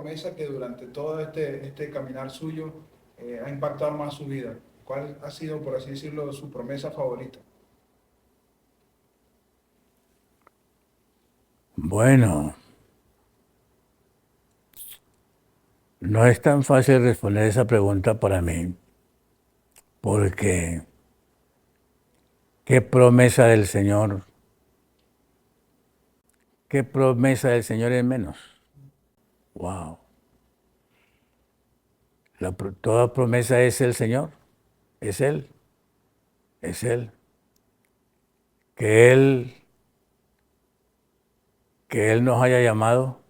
promesa que durante todo este caminar suyo ha impactado más su vida? ¿Cuál ha sido, por así decirlo, su promesa favorita? Bueno, no es tan fácil responder esa pregunta para mí, porque qué promesa del Señor, qué promesa del Señor es menos. Wow. Toda promesa es el Señor, es Él, es Él. Que Él, que Él nos haya llamado,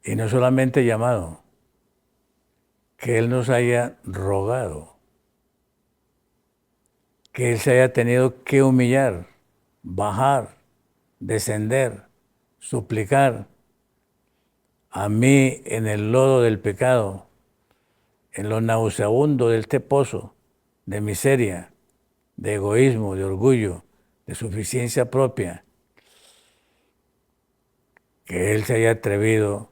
y no solamente llamado, que Él nos haya rogado, que Él se haya tenido que humillar, bajar, descender, suplicar a mí en el lodo del pecado, en lo nauseabundo de este pozo de miseria, de egoísmo, de orgullo, de suficiencia propia, que Él se haya atrevido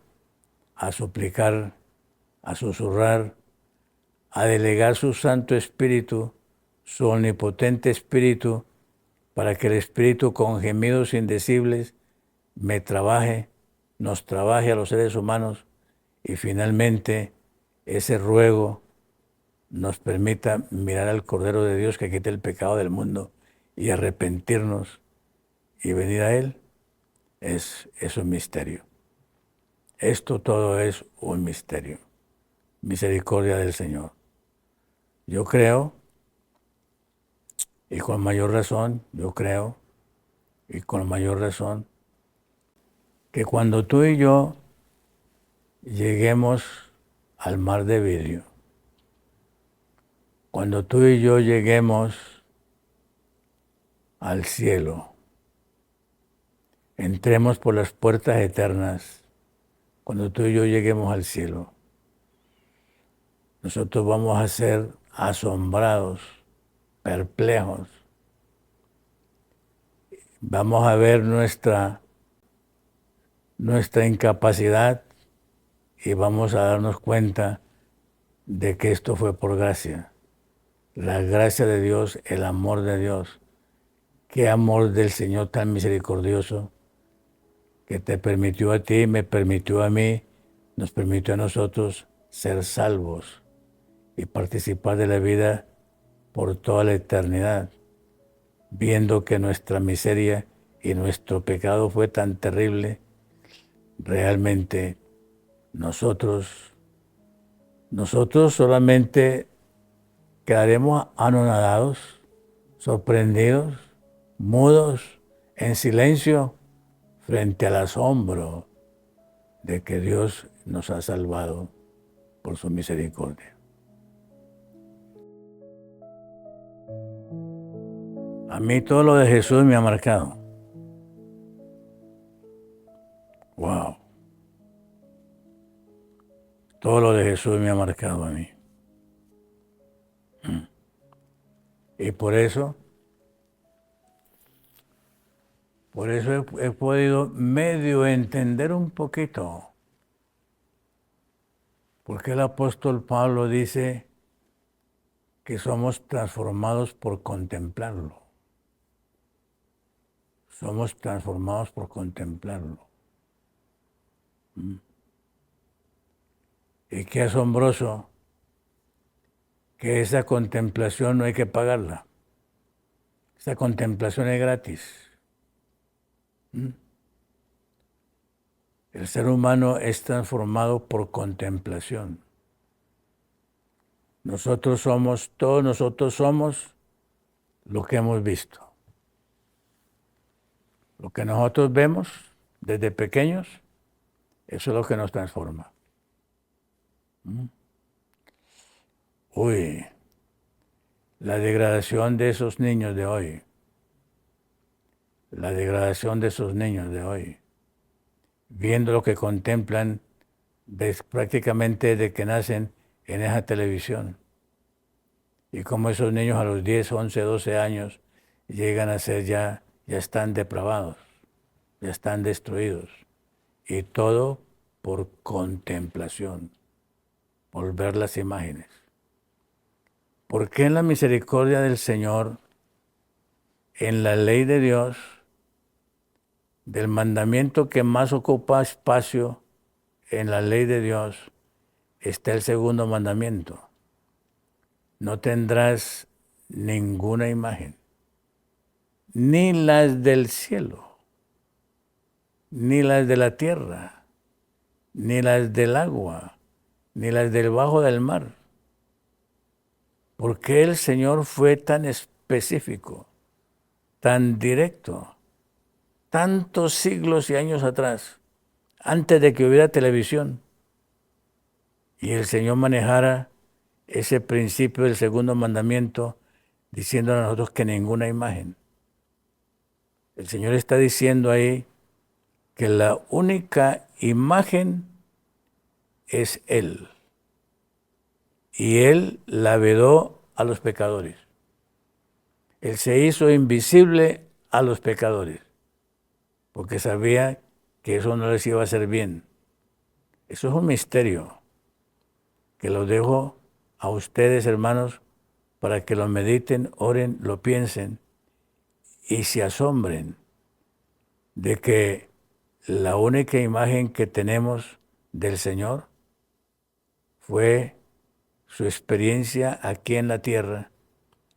a suplicar, a susurrar, a delegar su Santo Espíritu, su omnipotente Espíritu, para que el Espíritu con gemidos indecibles me trabaje, nos trabaje a los seres humanos y finalmente ese ruego nos permita mirar al Cordero de Dios que quite el pecado del mundo y arrepentirnos y venir a Él, es un misterio. Esto todo es un misterio. Misericordia del Señor. Yo creo, y con mayor razón, yo creo, y con mayor razón, que cuando tú y yo lleguemos al mar de vidrio, cuando tú y yo lleguemos al cielo, entremos por las puertas eternas, cuando tú y yo lleguemos al cielo, nosotros vamos a ser asombrados, perplejos. Vamos a ver nuestra incapacidad y vamos a darnos cuenta de que esto fue por gracia. La gracia de Dios, el amor de Dios. Qué amor del Señor tan misericordioso que te permitió a ti, me permitió a mí, nos permitió a nosotros ser salvos y participar de la vida por toda la eternidad, viendo que nuestra miseria y nuestro pecado fue tan terrible, realmente nosotros solamente quedaremos anonadados, sorprendidos, mudos, en silencio, frente al asombro de que Dios nos ha salvado por su misericordia. A mí todo lo de Jesús me ha marcado. Wow. Todo lo de Jesús me ha marcado a mí. Y por eso he podido medio entender un poquito. Porque el apóstol Pablo dice que somos transformados por contemplarlo. Somos transformados por contemplarlo. Y qué asombroso que esa contemplación no hay que pagarla. Esa contemplación es gratis. El ser humano es transformado por contemplación. Todos nosotros somos lo que hemos visto. Lo que nosotros vemos desde pequeños, eso es lo que nos transforma. Uy, la degradación de esos niños de hoy, la degradación de esos niños de hoy, viendo lo que contemplan prácticamente desde que nacen en esa televisión. Y cómo esos niños a los 10, 11, 12 años llegan a ser ya están depravados, ya están destruidos. Y todo por contemplación, por ver las imágenes. ¿Por qué en la misericordia del Señor, en la ley de Dios, del mandamiento que más ocupa espacio en la ley de Dios, está el segundo mandamiento? No tendrás ninguna imagen, ni las del cielo, ni las de la tierra, ni las del agua, ni las debajo del mar. ¿Por qué el Señor fue tan específico, tan directo, tantos siglos y años atrás, antes de que hubiera televisión, y el Señor manejara ese principio del segundo mandamiento, diciendo a nosotros que ninguna imagen? El Señor está diciendo ahí que la única imagen es Él. Y Él la vedó a los pecadores. Él se hizo invisible a los pecadores, porque sabía que eso no les iba a hacer bien. Eso es un misterio que lo dejo a ustedes, hermanos, para que lo mediten, oren, lo piensen y se asombren de que la única imagen que tenemos del Señor fue su experiencia aquí en la tierra,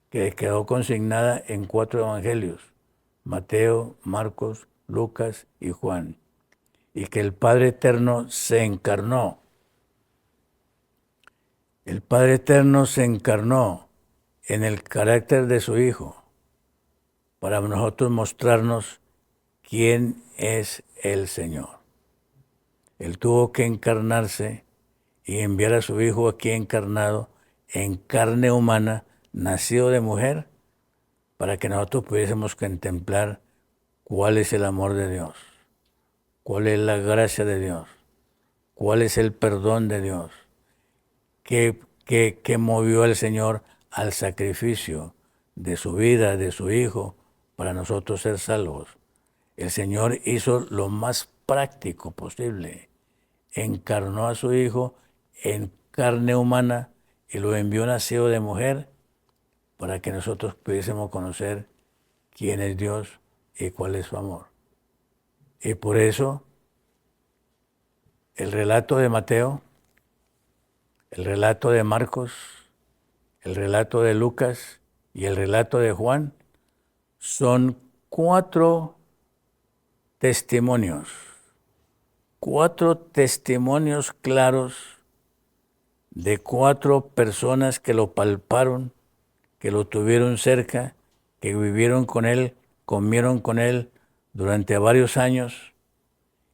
que quedó consignada en 4 evangelios: Mateo, Marcos, Lucas y Juan, y que el Padre Eterno se encarnó. El Padre Eterno se encarnó en el carácter de su Hijo para nosotros mostrarnos quién es el Señor. Él tuvo que encarnarse y enviar a su Hijo aquí encarnado, en carne humana, nacido de mujer, para que nosotros pudiésemos contemplar cuál es el amor de Dios, cuál es la gracia de Dios, cuál es el perdón de Dios, qué movió al Señor al sacrificio de su vida, de su Hijo, para nosotros ser salvos. El Señor hizo lo más práctico posible. Encarnó a su Hijo en carne humana y lo envió nacido de mujer para que nosotros pudiésemos conocer quién es Dios y cuál es su amor. Y por eso el relato de Mateo, el relato de Marcos, el relato de Lucas y el relato de Juan son 4 testimonios, 4 testimonios claros de 4 personas que lo palparon, que lo tuvieron cerca, que vivieron con él, comieron con él durante varios años,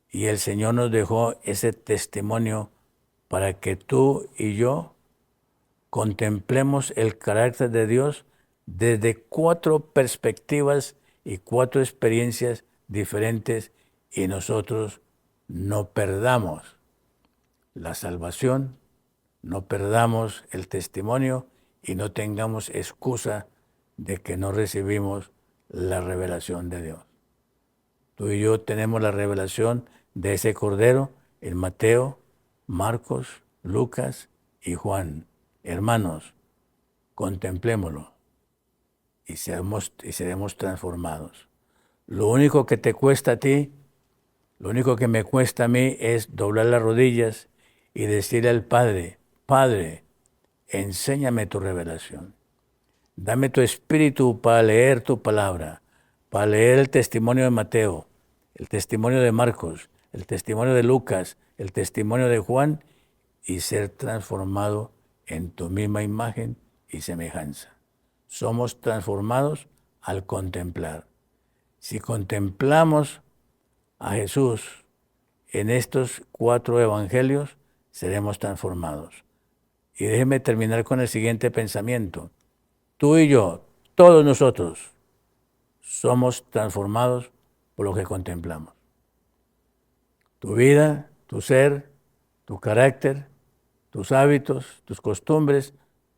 y el Señor nos dejó ese testimonio para que tú y yo contemplemos el carácter de Dios desde 4 perspectivas y 4 experiencias diferentes, y nosotros no perdamos la salvación, no perdamos el testimonio y no tengamos excusa de que no recibimos la revelación de Dios. Tú y yo tenemos la revelación de ese Cordero en Mateo, Marcos, Lucas y Juan. Hermanos, contemplémoslo y seremos transformados. Lo único que te cuesta a ti, lo único que me cuesta a mí es doblar las rodillas y decirle al Padre: Padre, enséñame tu revelación. Dame tu espíritu para leer tu palabra, para leer el testimonio de Mateo, el testimonio de Marcos, el testimonio de Lucas, el testimonio de Juan, y ser transformado en tu misma imagen y semejanza. Somos transformados al contemplar. Si contemplamos a Jesús en estos 4 evangelios, seremos transformados. Y déjeme terminar con el siguiente pensamiento. Tú y yo, todos nosotros, somos transformados por lo que contemplamos. Tu vida, tu ser, tu carácter, tus hábitos, tus costumbres,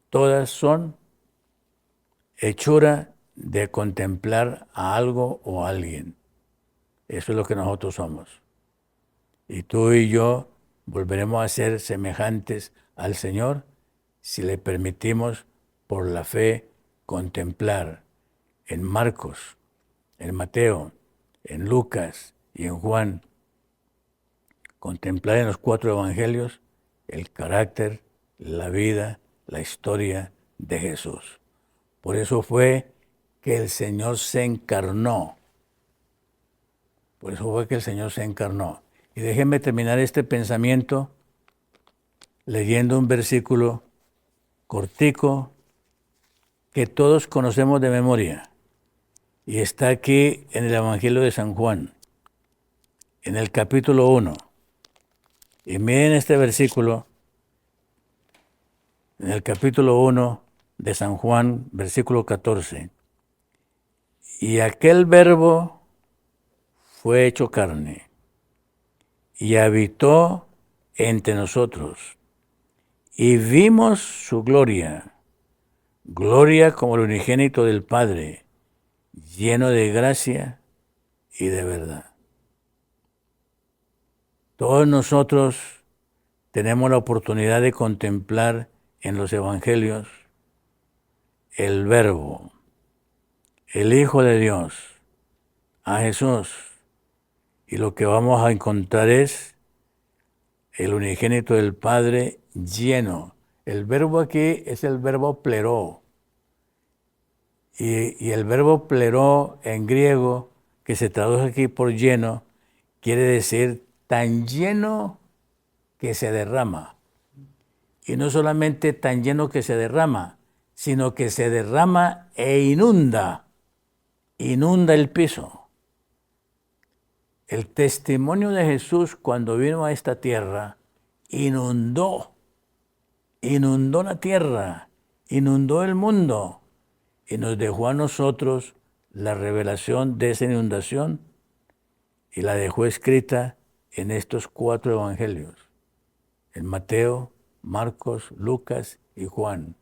todas son hechura de contemplar a algo o a alguien. Eso es lo que nosotros somos. Y tú y yo volveremos a ser semejantes al Señor si le permitimos por la fe contemplar en Marcos, en Mateo, en Lucas y en Juan, contemplar en los 4 evangelios el carácter, la vida, la historia de Jesús. Por eso fue que el Señor se encarnó. Por eso fue que el Señor se encarnó. Y déjenme terminar este pensamiento leyendo un versículo cortico que todos conocemos de memoria. Y está aquí en el Evangelio de San Juan, en el capítulo 1. Y miren este versículo, en el capítulo 1 de San Juan, versículo 14. Y aquel verbo fue hecho carne y habitó entre nosotros. Y vimos su gloria, gloria como el unigénito del Padre, lleno de gracia y de verdad. Todos nosotros tenemos la oportunidad de contemplar en los evangelios el Verbo, el Hijo de Dios, a Jesús. Y lo que vamos a encontrar es el unigénito del Padre lleno. El verbo aquí es el verbo pleró. Y el verbo pleró en griego, que se traduce aquí por lleno, quiere decir tan lleno que se derrama. Y no solamente tan lleno que se derrama, sino que se derrama e inunda el piso. El testimonio de Jesús cuando vino a esta tierra inundó la tierra, inundó el mundo y nos dejó a nosotros la revelación de esa inundación y la dejó escrita en estos 4 evangelios, en Mateo, Marcos, Lucas y Juan,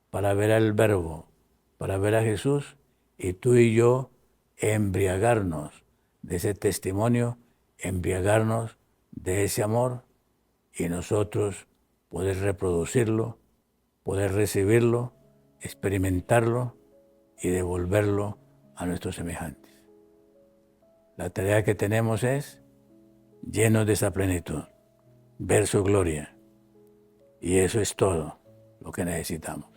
para ver al Verbo, para ver a Jesús y tú y yo embriagarnos de ese testimonio, embriagarnos de ese amor y nosotros poder reproducirlo, poder recibirlo, experimentarlo y devolverlo a nuestros semejantes. La tarea que tenemos es, llenos de esa plenitud, ver su gloria. Y eso es todo lo que necesitamos.